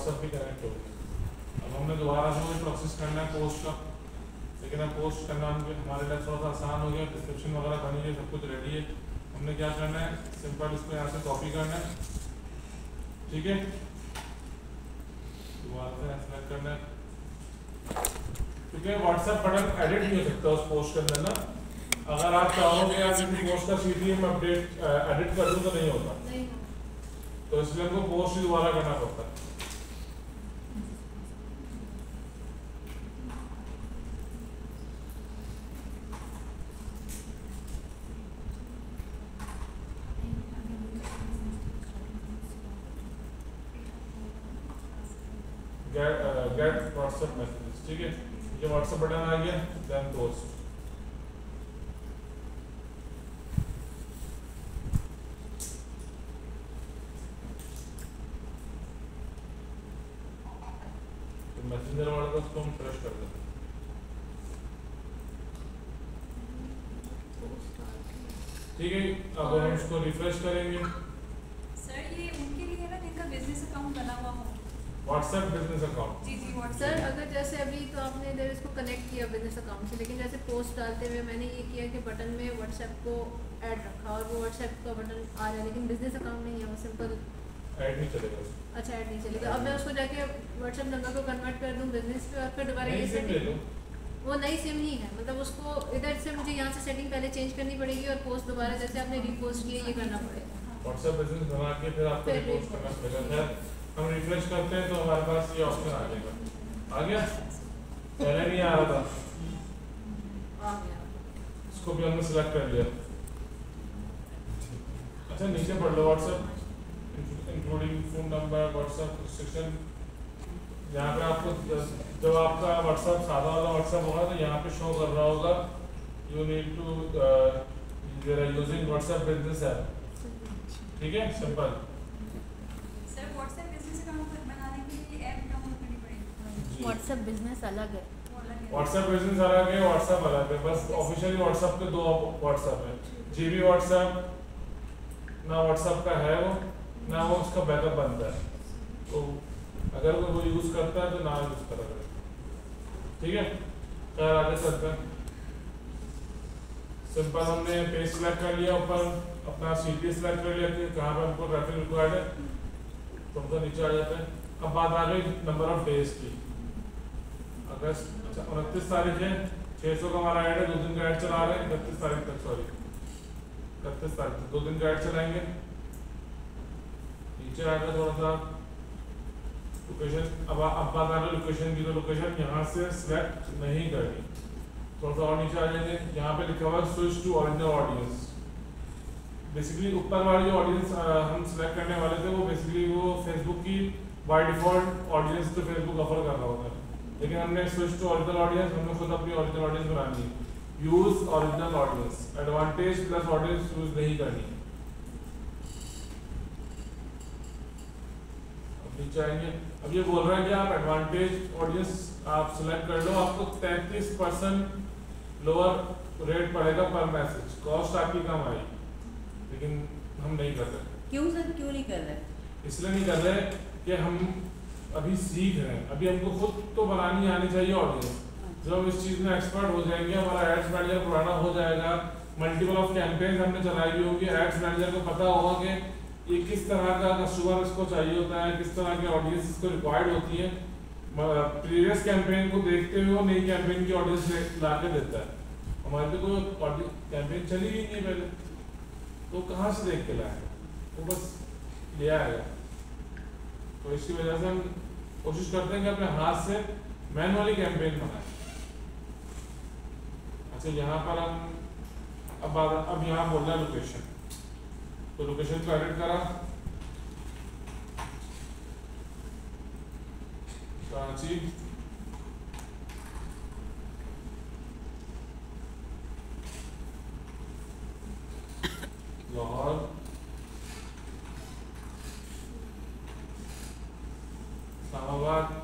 WhatsApp भी connect हो गया। अब हमने दोबारा से वही प्रोसेस करना है पोस्ट का, लेकिन अब पोस्ट करना हमारे लिए थोड़ा सा आसान हो गया। डिस्क्रिप्शन वगैरह बनी है, सब कुछ रेडी है। हमने क्या करना है, सिंपल इसको यहाँ से कॉपी करना है, ठीक है, दोबारा से सेलेक्ट करना है, क्योंकि व्हाट्सएप बटन एडिट नहीं हो सकता उस पोस्ट के अंदर ना। अगर आप चाहोगे या किसी पोस्ट का सीटीएम अपडेट एडिट कर दूं तो नहीं होता, तो इसलिए हमको पोस्ट ही दोबारा करना पड़ता है। गेट व्हाट्सएप मैसेज, ठीक है, ये व्हाट्सएप बटन आ गया, देन पोस्ट। तो मैसेंजर वाले को उसको हम फ्रेश कर देते हैं, ठीक है। अब हम इसको रिफ्रेश करेंगे। सर ये उनके लिए ना जिनका बिजनेस अकाउंट बना हुआ हो, व्हाट्सएप बिजनेस अकाउंट, जी जी व्हाट्सएप। सर अगर जैसे अभी तो आपने इधर इसको कनेक्ट किया बिजनेस अकाउंट से, लेकिन जैसे पोस्ट डालते हुए मैंने ये किया कि बटन में व्हाट्सएप को ऐड रखा और वो व्हाट्सएप का बटन आ रहा है, लेकिन बिजनेस अकाउंट नहीं है, वो सिंपल ऐड नहीं चलेगा। अच्छा ऐड नहीं चलेगा। अब मैं उसको जाके व्हाट्सएप नंबर को कन्वर्ट कर दूँ बिजनेस पे और फिर दोबारा ये सिम ले लो, वो नई सिम ही है, मतलब उसको इधर से मुझे यहाँ से सेटिंग पहले चेंज करनी पड़ेगी और पोस्ट दोबारा जैसे आपने रीपोस्ट किया ये करना पड़ेगा। व्हाट्सएप बिजनेस बना के फिर आपको रिपोस्ट करना पड़ेगा। हम रिफ्रेश करते हैं तो हमारे पास ये ऑप्शन आ जाएगा। आ गया, पहले नहीं आ रहा था, आ गया। इसको भी हमने सिलेक्ट कर लिया। अच्छा नीचे पढ़ लो, WhatsApp including phone number, WhatsApp restriction. यहाँ पे आपको जब आपका व्हाट्सएप सादा वाला व्हाट्सएप होगा तो यहाँ पे शो कर रहा होगा you need to using WhatsApp business app, ठीक है, simple. Sir WhatsApp business account बनाने के लिए ऐप डाउनलोड करनी पड़ेगी। व्हाट्सएप बिजनेस अलग है, व्हाट्सएप बिजनेस अलग है, व्हाट्सएप अलग है, बस ऑफिशियली व्हाट्सएप के दो व्हाट्सएप है। जीबी व्हाट्सएप ना व्हाट्सएप का है वो, ना वो उसका बैकअप बनता है, तो अगर कोई वो यूज करता है तो ना यूज करा करें, ठीक है। खैर आगे चलते हैं। सिंपल हमने पेज सिलेक्ट कर लिया, ऊपर अपना सिटी सिलेक्ट कर लिया कि कहाँ पर हमको ट्रैफिक रिक्वायर्ड है, तो हम तो नीचे आ जाते हैं। अब बात आ गई नंबर ऑफ डेज की। अगस्त, अच्छा 29 तारीख है, 600 का हमारा ऐड है, 2 दिन का ऐड चला रहे हैं, 31 तारीख तक, सॉरी 31 तारीख तक 2 दिन का ऐड चलाएंगे। नीचे आएगा थोड़ा सा लोकेशन, अब बात आ गई लोकेशन की, तो लोकेशन यहाँ से सिलेक्ट नहीं करनी, थोड़ा सा और नीचे आ जाएंगे, यहाँ पे लिखा हुआ है switch to original audience. Basically ऊपर वाली जो ऑडियंस हम सिलेक्ट करने वाले थे वो बेसिकली वो फेसबुक की बाय डिफॉल्ट ऑडियंस तो फेसबुक ऑफर कर रहा होता है, लेकिन हमने स्विच टू ओरिजिनल ऑडियंस, हमने खुद अपनी ओरिजिनल ऑडियंस बनानी है। Use original audience, advantage plus audience use नहीं करनी। अब नीचे आएंगे, अब ये बोल रहा है कि आप एडवांटेज ऑडियंस आप सिलेक्ट कर लो, आपको 33% लोअर रेट पड़ेगा पर मैसेज, कॉस्ट आपकी कम आएगी, लेकिन हम नहीं कर रहे। क्यों सर, क्यों नहीं कर रहे? इसलिए नहीं कर रहे कि हम अभी सीख रहे हैं, अभी हमको खुद तो बनानी आनी चाहिए ऑडियंस। जब हम इस चीज में एक्सपर्ट हो जाएंगे, हमारा एड्स मैनेजर पुराना हो जाएगा, मल्टीपल ऑफ कैंपेन हमने चलाई हुई होगी, एड्स मैनेजर को पता होगा कि ये किस तरह का कस्टमर इसको चाहिए होता है, किस तरह की ऑडियंस इसको रिक्वायर्ड होती है। प्रीवियस कैंपेन को देखते हुए वो नई कैंपेन की ऑडियंस ला के देता है। हमारे तो कोई कैंपेन चली ही नहीं पहले, तो कहाँ से देख के लाएगा, वो बस ले आएगा। तो इसकी वजह से हम कोशिश करते हैं कि अपने हाथ से मैनुअली कैंपेन बनाएं। अच्छा यहाँ पर हम अब यहाँ बोल रहा है लोकेशन, तो लोकेशन को एडिट करा, कराची, लाहौर, इस्लामाबाद,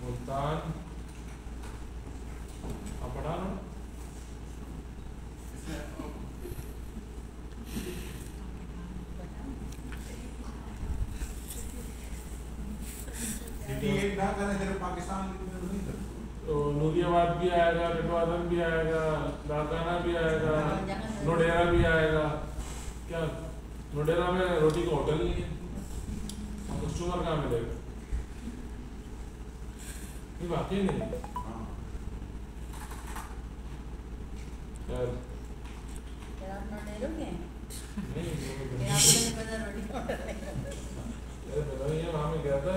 मुल्तान, आप पढ़ा लो। ये एक ना करने तेरे पाकिस्तान नहीं कर तो नूरियाबाद भी आएगा, नटवादन भी आएगा, लाकाना भी आएगा, नोडेरा भी आएगा। क्या नोडेरा में रोटी का होटल नहीं है, कस्टमर कहाँ मिलेगा? ये वाकई नहीं है। यार नहीं ये वहाँ में गया था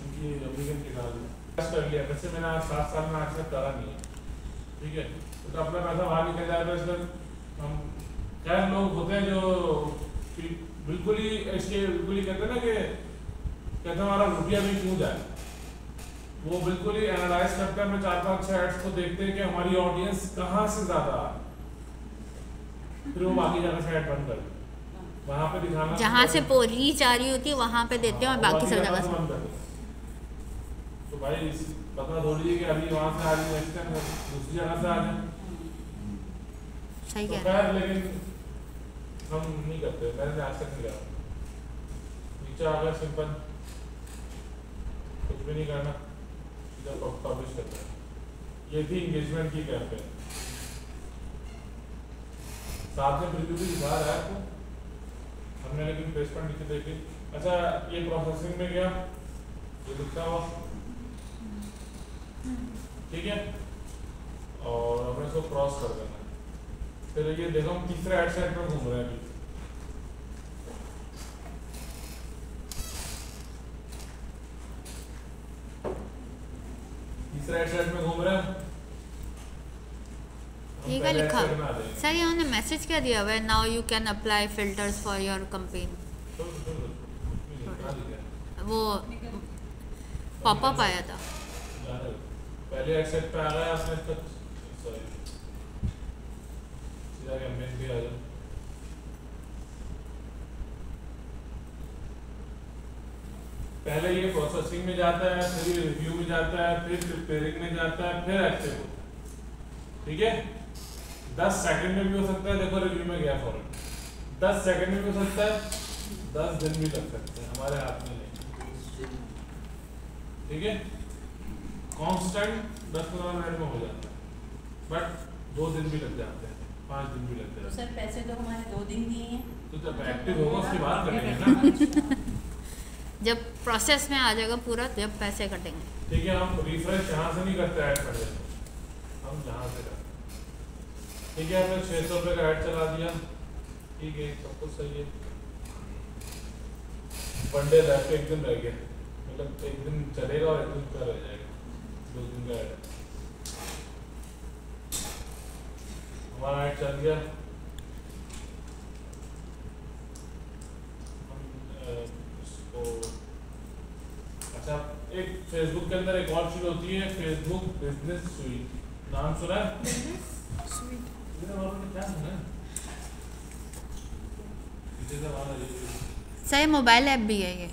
उनकी अमेरिकन की डाल कर लिया। वैसे मैंने आज 7 साल में आज तक करा नहीं है, ठीक है। तो अपना पैसा बाहर निकल जाएगा। इसलिए हम खैर लोग होते हैं जो बिल्कुल ही इसके बिल्कुल ही कहते हैं ना कि कहते हैं हमारा रुपया भी क्यों जाए, वो बिल्कुल ही एनालाइज करते हैं। हमें 4-5-6 एड्स को देखते हैं कि हमारी ऑडियंस कहाँ से ज्यादा आ, फिर वो बाकी जगह से ऐड बंद कर देते, वहाँ पे दिखाना जहाँ से रीच आ रही होती है वहाँ पे देते हैं और बाकी सब जगह से बंद कर देते। तो भाई पता थोड़ी है कि अभी वहाँ से आ रही नेक्स्ट टाइम दूसरी जगह से आ जाए। सही तो कह खैर लेकिन हम नहीं करते, मैंने आज तक नहीं करा। नीचे आ गया सिंपल, कुछ भी नहीं करना, सीधा पब्लिश करते हैं। ये थी इंगेजमेंट की कैंपेन। साथ में प्रीव्यू भी दिखा रहा है आपको, हमने लेकिन प्लेसमेंट नीचे देखी। अच्छा ये प्रोसेसिंग में गया, ये दिखता हुआ, ठीक है। और हमें इसको क्रॉस कर देना है। फिर ये देखो हम तीसरे एड सेट में घूम रहे हैं अभी। तीसरे एड सेट में घूम रहे हैं। ये क्या लिखा सर, इन्होंने मैसेज क्या दिया हुआ है, now you can apply filters for your campaign. वो पॉपअप आया था पहले एक्सेप्ट पे आ गया आपने तक, सॉरी सीधा कैंपेन पे आ जाओ। पहले ये प्रोसेसिंग में जाता है, फिर रिव्यू में जाता है, फिर प्रिपेयरिंग में जाता है, फिर एक्टिव होता है, ठीक है। 10 सेकंड में भी हो सकता है, देखो रिव्यू में गया फॉरन, 10 सेकंड में भी हो सकता है, 10 दिन भी लग सकते हैं, हमारे हाथ में नहीं, ठीक है। कांस्टेंट 10-15 मिनट में हो जाता है, बट 2 दिन भी लग जाते हैं, 5 दिन भी लग जाते हैं। तो सर पैसे तो हमारे 2 दिन दिए हैं, तो जब एक्टिव होगा उसके बाद कटेंगे ना, जब प्रोसेस में आ जाएगा पूरा जब पैसे कटेंगे, ठीक है। हम रिफ्रेश यहाँ से नहीं करते ऐड कर देते, हम यहाँ से करते, ठीक है। हमने 600 रुपये का ऐड चला दिया, ठीक है, सब कुछ सही है। वनडे रह एक दिन रह गया, मतलब एक दिन चलेगा और एक दिन का रह जाएगा, 2 दिन का ऐड हमारा ऐड चल गया। इसको अच्छा, एक फेसबुक के अंदर एक और चीज होती है, फेसबुक बिजनेस स्वीट, नाम सुना है? क्या सुना है? सही मोबाइल ऐप भी है ये,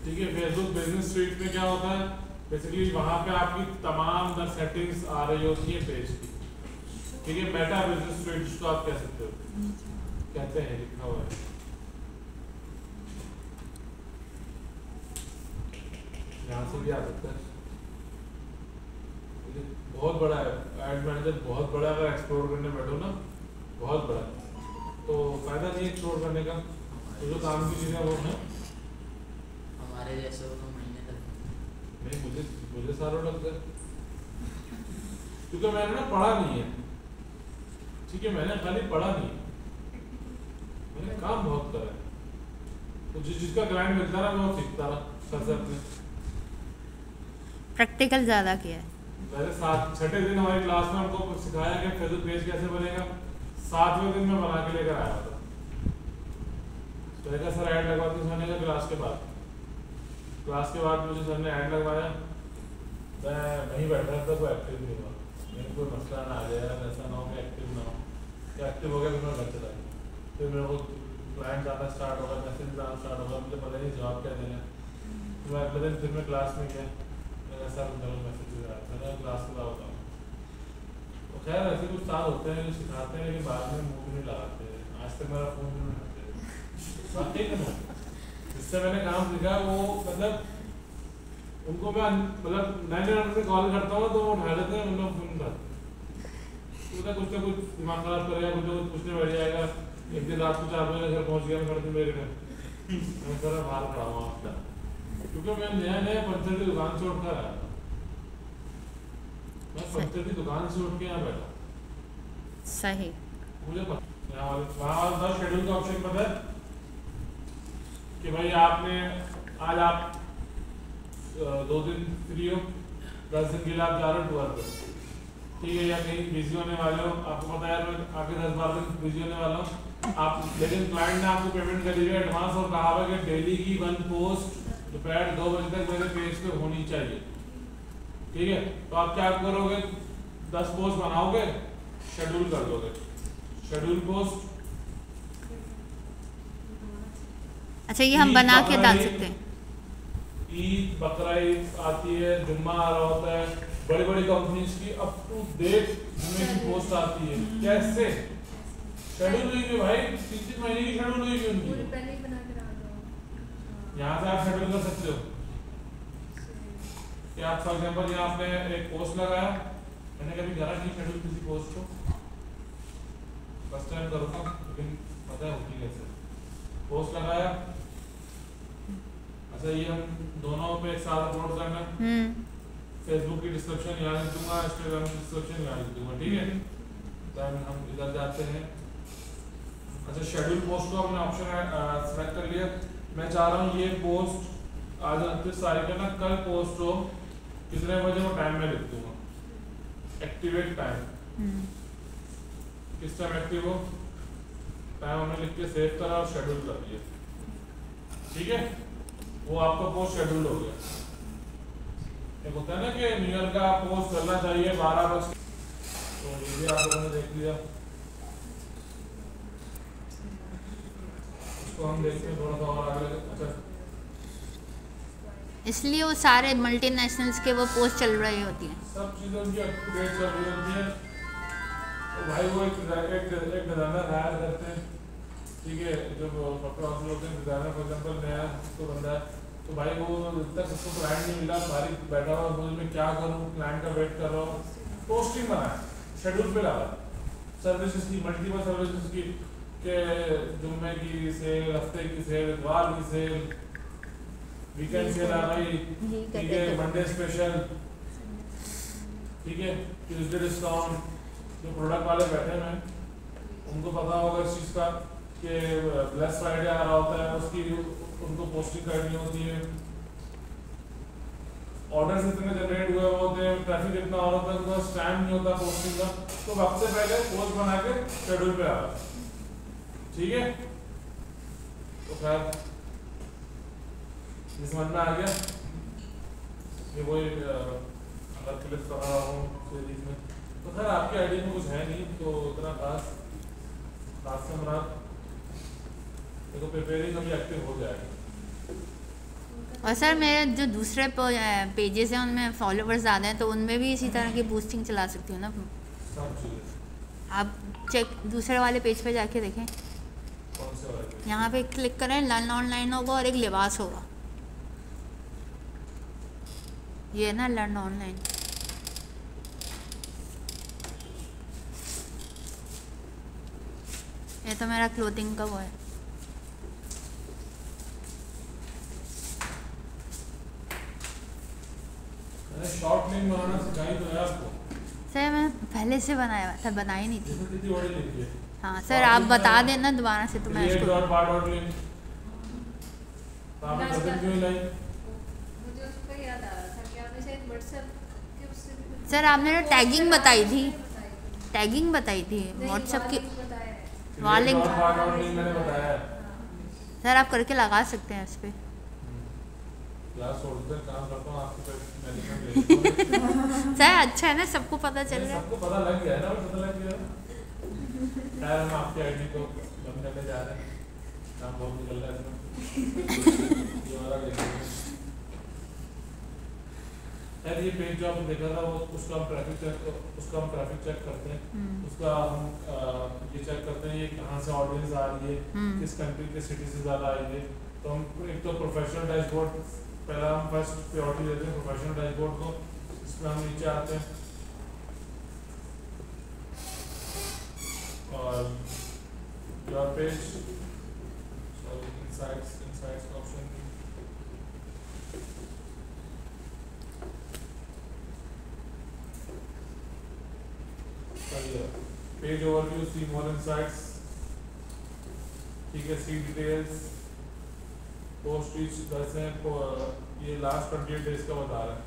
ठीक है। फेसबुक बिजनेस स्वीट में क्या होता है, बेसिकली वहाँ पे आपकी तमाम सेटिंग्स आ रही होती है पेज की, ठीक है। मेटा बिजनेस स्वीट जिसको आप कह सकते हो, कहते हैं, लिखा हुआ है, यहाँ से भी आ सकता है, बहुत बड़ा है एड मैनेजर, बहुत बड़ा। अगर एक्सप्लोर करने बैठो ना, बहुत बड़ा है, तो फायदा नहीं एक्सप्लोर करने का, तो जो काम की चीज़ें वो हैं हमारे जैसे तो महीने तक नहीं, मुझे सारों लगता है, क्योंकि मैंने ना पढ़ा नहीं है, ठीक है। मैंने खाली पढ़ा नहीं है, मैंने काम बहुत करा है। तो जिसका क्लाइंट मिलता रहा मैं वो सीखता रहा सर से अपने, प्रैक्टिकल ज़्यादा किया है। पहले 6ठे दिन हमारी क्लास में हमको सिखाया कि फेसबुक पेज कैसे बनेगा, 7वें दिन में बना के लेकर आया था। तो एक सर ऐड लगवा दी मैंने का क्लास के बाद मुझे सर ने ऐड लगवाया, मैं वहीं बैठा था, कोई एक्टिव नहीं हुआ, मेरे कोई मसला ना आ जाए, ऐसा ना हो कि एक्टिव ना हो, एक्टिव हो गया फिर मैं घर चला गया, फिर मेरे को क्लाइंट आना स्टार्ट होगा, मैसेज आना स्टार्ट होगा, मुझे पता नहीं जवाब क्या देना है। तो मैं अगले दिन फिर मैं क्लास में गया, मेरा सर मेरा मैसेज आया, मैंने क्लास में बताऊँ। तो खैर ऐसे कुछ साल होते हैं जो सिखाते हैं, लेकिन बाद में मुँह नहीं लगाते। आज तक मेरा फ़ोन नहीं उठाते, बात ठीक है ना, जिससे मैंने काम सीखा वो मतलब उनको मैं मतलब 9 नंबर से कॉल करता हूँ तो वो उठा लेते हैं, मतलब फोन कर कुछ ना कुछ दिमाग खराब करेगा, कुछ ना कुछ पूछने बैठ जाएगा। एक दिन रात को 4 बजे घर पहुँच गया, घर मेरे घर मैं थोड़ा बाहर खड़ा हूँ आपका, क्योंकि मैं नया पंचर की दुकान से उठकर आया था। मैं पंचर की दुकान से उठ के यहाँ बैठा। सही। मुझे वहाँ वाला शेड्यूल का ऑप्शन पता है कि भाई आपने आज आप 2 दिन फ्री हो, 10 दिन के लिए आप जा रहे हो टूर पर, ठीक है, या कहीं बिजी होने वाले हो, आपको पता है यार मैं आगे 10-12 दिन बिजी होने वाला हूँ आप, लेकिन क्लाइंट ने आपको पेमेंट करी है एडवांस और कहा हुआ कि डेली की 1 पोस्ट दोपहर 2 बजे तक मेरे पेज पे होनी चाहिए, ठीक है। तो आप क्या करोगे, 10 पोस्ट बनाओगे, शेड्यूल कर दोगे, शेड्यूल पोस्ट। अच्छा, ये हम बना के डाल सकते हैं। ईद, बकरा ईद आती है, जुम्मा आ रहा होता है, बड़ी बड़ी कंपनीज की अप टू डेट जुम्मे की पोस्ट आती है। कैसे शेड्यूल हुई कि भाई 3-3 महीने की शेड्यूल हुई कि उनकी, पहले ही बना के डाल दो। यहाँ से आप शेड्यूल कर सकते हो कि आप फॉर एग्जाम्पल यहाँ आपने एक पोस्ट लगाया, मैंने कभी करा नहीं शेड्यूल किसी पोस्ट को, फर्स्ट टाइम करूँगा लेकिन पता है होती कैसे। पोस्ट लगाया, अच्छा ये हम दोनों पे एक साथ अपलोड करना है, फेसबुक की डिस्क्रिप्शन यहाँ लिख दूंगा, इंस्टाग्राम की डिस्क्रिप्शन यहाँ लिख दूंगा, ठीक है। देन हम इधर जाते हैं। अच्छा, शेड्यूल पोस्ट को हमने ऑप्शन सेलेक्ट कर लिया। मैं चाह रहा हूँ ये पोस्ट आज 29 तारीख है ना, कल पोस्ट हो, कितने बजे वो टाइम में लिख दूंगा, एक्टिवेट टाइम, किस टाइम एक्टिव हो, टाइम हमने लिख के सेव करा और शेड्यूल कर दिया, ठीक है। वो आपका पोस्ट शेड्यूल हो गया। एक होता है ना कि न्यू ईयर का पोस्ट करना चाहिए 12 बजे, तो ये भी आप लोगों ने देख लिया। इसको हम देखते हैं थोड़ा सा और आगे। अच्छा, इसलिए वो सारे मल्टीनेशनल्स के वो पोस्ट चल रही होती हैं, सब चीज़ें उनकी अप टू डेट चल रही होती है। तो भाई वो एक डिज़ाइनर हायर करते हैं, ठीक है, जब कपड़ा हाउस होते हैं डिज़ाइनर, फॉर एग्जाम्पल नया तो बंदा है, तो भाई वो जब तक उसको क्लाइंट नहीं मिला, बारी बैठा हुआ मुझे मैं क्या करूँ, क्लाइंट का वेट कर रहा हूँ, पोस्टिंग बनाया, शेड्यूल पे डाला, सर्विसेज की मल्टीपल सर्विसेज की, के जुम्मे की सेल, हफ्ते की सेल, इतवार की सेल, वीकेंड सेल आ गई, ठीक है, मंडे स्पेशल, ठीक है, ट्यूसडे डिस्काउंट। जो प्रोडक्ट वाले बैठे हैं उनको पता होगा इस चीज़ का कि ब्लैक फ्राइडे आ रहा होता है, उसकी उनको पोस्टिंग करनी होती है, ऑर्डर्स इतने जनरेट हुए होते हैं, ट्रैफिक इतना और होता है, उनका टाइम नहीं होता पोस्टिंग का, तो वक्त से पहले पोस्ट बना के शेड्यूल पे आ रहा है, ठीक है। तो खैर ये समझ में आ गया, ये वही अगर क्लिक कर रहा हूँ सीरीज में, तो खैर आपके आईडी में कुछ है नहीं तो इतना खास से हमारा देखो प्रिपेयरिंग अभी एक्टिव हो जाएगा। और सर मेरे जो दूसरे पेजेस हैं उनमें फॉलोवर्स ज़्यादा हैं, तो उनमें भी इसी तरह की बूस्टिंग चला सकती हूँ ना। सब चीज़ें आप चेक दूसरे वाले पेज पे जाके देखें, कौन से वाले यहाँ पे क्लिक करें, लर्न ऑनलाइन होगा और एक लिबास होगा, ये है ना लर्न ऑनलाइन। ये तो मेरा क्लोथिंग का वो है। मैंने शॉर्ट लिंक बनाना सिखाई तो है आपको। सर मैं पहले से बनाया था, बनाई नहीं थी। इसमें कितनी बड़ी लिंक है? हाँ सर आप बता देना दोबारा से तो मैं create इसको। dot bar dot link। तो आपने कभी क्यों लाई? मुझे उसका याद आ रहा था कि आपने शायद व्हाट्सएप के उससे भी कुछ- सर आपने तो टैगिंग बताई थी, टैगिंग बताई थी नहीं, व्हाट्सएप की। बताया है। वहाँ Create link- dot bar dot link मैंने बताया है। सर आप करके लगा सकते हैं इस पर। क्लास छोड़ कर काम करता हूँ आपके पे मैनेजमेंट सर अच्छा है ना, सबको पता चल रहा है। सबको पता लग गया है ना, पता लग गया यार। हम आपके आईडी को बंद करने जा रहे हैं, नाम बहुत निकल रहा है इसमें। ये वाला देखेंगे यार, ये पेज जो आपने देखा था वो उसका हम ट्रैफिक चेक करते हैं। उसका हम ये चेक करते हैं ये कहाँ से ऑडियंस आ रही है, किस कंट्री के सिटी से ज़्यादा आई है। तो हम एक तो प्रोफेशनल डैशबोर्ड पहला हम फर्स्ट प्रायोरिटी देते हैं प्रोफेशनल डैशबोर्ड को। इसमें हम नीचे आते हैं और योर पेज, सॉरी इनसाइट्स का ऑप्शन, पेज ओवरव्यू, सी मोर इनसाइट्स, ठीक है, सी डिटेल्स, पोस्ट रीच 10 है, ये लास्ट 28 डेज का बता रहा है।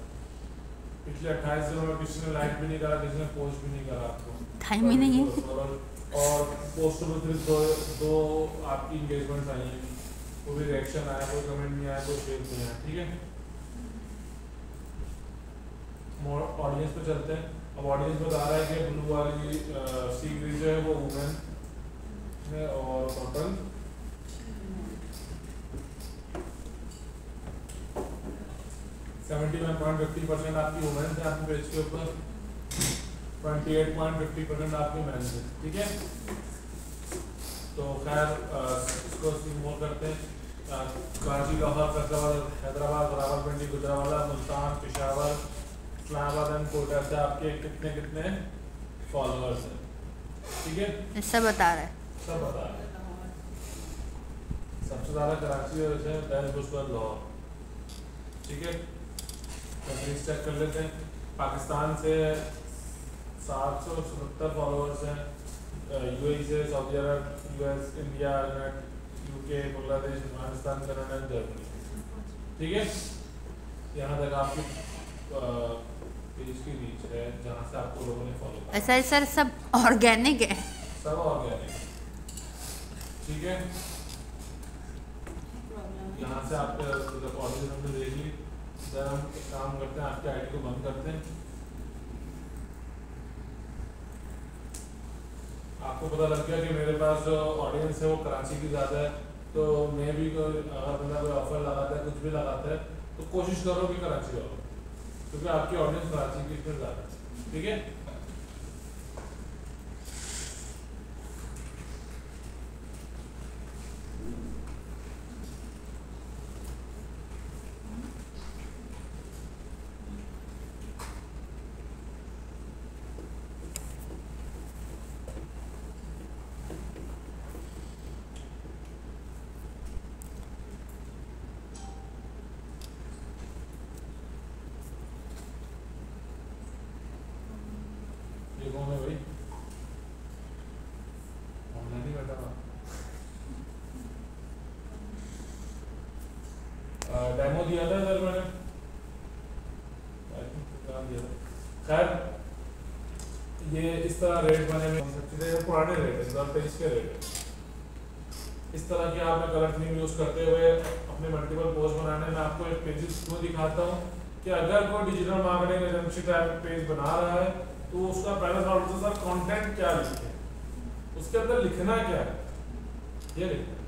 पिछले 28 दिनों में किसी ने लाइक भी नहीं करा, किसी ने पोस्ट भी नहीं करा आपको, टाइम ही नहीं है। और पोस्ट में सिर्फ दो आपकी इंगेजमेंट्स आई हैं, वो भी रिएक्शन आया, कोई कमेंट नहीं आया, कोई शेयर नहीं आया, ठीक है। ऑडियंस पे चलते हैं। अब ऑडियंस बता रहा है कि ब्लू वाली सी ग्रीन जो है वो वुमेन है और टोटल 71.50% आपकी वुमेन है आपके पेज के ऊपर, 28.50% आपके मैन है, ठीक है। तो खैर इसको मोर करते हैं। कराची, लाहौर, फैसलाबाद, हैदराबाद, रावलपिंडी, गुजरावाला, मुल्तान, पेशावर, इस्लामाबाद एंड कोटा से आपके कितने कितने फॉलोअर्स हैं, ठीक है। सब बता रहा है, सब बता रहे हैं। सबसे ज़्यादा कराची और दैन उसके बाद लाहौर, ठीक है। कंट्रीज चेक कर लेते हैं। पाकिस्तान से 777 फॉलोअर्स हैं, यूएई से, Saudi Arab, US, India, UK, Bangladesh, Afghanistan, Canada, Germany, ठीक है। यहाँ तक आपकी पेज की रीच है जहाँ से आपको लोगों ने फॉलो किया। ऐसा सर सब ऑर्गेनिक है, सब ऑर्गेनिक, ठीक है। यहाँ से आपके ऑडियंस हमने देख ली। सर हम एक काम करते हैं, आपके आईडी को बंद करते हैं। आपको पता लग गया कि मेरे पास जो ऑडियंस है वो कराची की ज़्यादा है, तो मैं भी अगर बंदा कोई ऑफर लगाता है, कुछ भी लगाता है, तो कोशिश करो कि कराची हो, क्योंकि आपकी ऑडियंस कराची की इसमें ज़्यादा है, ठीक है। ये कौन है भाई? ऑनलाइन ही बैठा हुआ। डेमो दिया था सर मैंने, दिया था। खैर ये इस तरह रेट बने हुए, सब चीज़ें पुराने रेट है, 2023 के रेट है। इस तरह के आपने कलर थीम यूज़ करते हुए अपने मल्टीपल पोस्ट बनाने में आपको एक पेजेस को दिखाता हूँ कि अगर कोई digital marketing agency type page बना रहा है तो उसका पहला सवाल होता है सर कंटेंट क्या लिखे, उसके अंदर लिखना क्या है, ये लिखना है।